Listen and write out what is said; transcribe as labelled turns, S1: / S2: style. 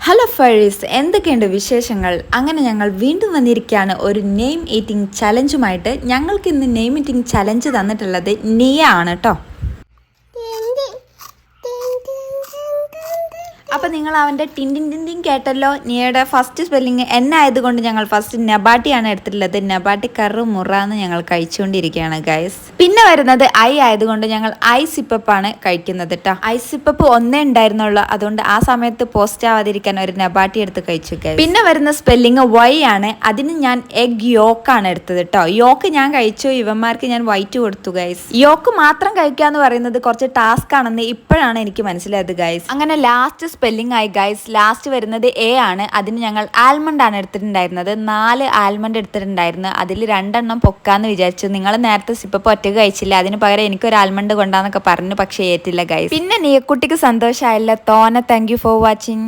S1: Hello Faris, എന്തൊക്കെയുണ്ട് വിശേഷങ്ങൾ? അങ്ങനെ ഞങ്ങൾ വീണ്ടും വന്നിരിക്കുകയാണ് ഒരു നെയിം ഈറ്റിംഗ് ചലഞ്ചുമായിട്ട്. ഞങ്ങൾക്ക് ഇന്ന് നെയിം ഈറ്റിംഗ് ചലഞ്ച് തന്നിട്ടുള്ളത് നിയ ആണ് കേട്ടോ. അപ്പോൾ നിങ്ങൾ അവൻ്റെ ടിൻ കേട്ടല്ലോ. നിയയുടെ ഫസ്റ്റ് സ്പെല്ലിങ് എൻ ആയതുകൊണ്ട് ഞങ്ങൾ ഫസ്റ്റ് നബാട്ടിയാണ് എടുത്തിട്ടുള്ളത്. നബാട്ടി കറു മുറാന്ന് ഞങ്ങൾ കഴിച്ചുകൊണ്ടിരിക്കുകയാണ് ഗൈസ്. പിന്നെ വരുന്നത് ഐ ആയതുകൊണ്ട് ഞങ്ങൾ ഐ സിപ്പപ്പാണ് കഴിക്കുന്നത് കേട്ടോ. ഐ സിപ്പപ്പ് ഒന്നേ ഉണ്ടായിരുന്നുള്ളൂ, അതുകൊണ്ട് ആ സമയത്ത് പോസ്റ്റ് ആവാതിരിക്കാൻ ഒരു നബാട്ടി എടുത്ത് കഴിച്ചു ഗൈസ്. പിന്നെ വരുന്ന സ്പെല്ലിങ് വൈ ആണ്. അതിന് ഞാൻ എഗ് യോക്കാണ് എടുത്തത് കേട്ടോ. യോക്ക് ഞാൻ കഴിച്ചു, ഇവന്മാർക്ക് ഞാൻ വൈറ്റ് കൊടുത്തു ഗൈസ്. യോക്ക് മാത്രം കഴിക്കുക എന്ന് പറയുന്നത് കുറച്ച് ടാസ്ക് ആണെന്ന് ഇപ്പോഴാണ് എനിക്ക് മനസ്സിലായത് ഗൈസ്. അങ്ങനെ ലാസ്റ്റ് സ്പെല്ലിംഗ് ആയി ഗൈസ്. ലാസ്റ്റ് വരുന്നത് എ ആണ്. അതിന് ഞങ്ങൾ ആൽമണ്ട് ആണ് എടുത്തിട്ടുണ്ടായിരുന്നത്. 4 ആൽമണ്ട് എടുത്തിട്ടുണ്ടായിരുന്നു. അതിൽ 2 പൊക്കാന്ന് വിചാരിച്ചു. നിങ്ങൾ നേരത്തെ സിപ്പപ്പ് ഒറ്റക്ക് കഴിച്ചില്ല, അതിന് പകരം എനിക്കൊരു ആൽമണ്ട് കൊണ്ടാന്നൊക്കെ പറഞ്ഞു, പക്ഷേ ഏറ്റില്ല ഗൈസ്. പിന്നെ നീക്കുട്ടിക്ക് സന്തോഷമായില്ല തോനെ. Thank you for watching.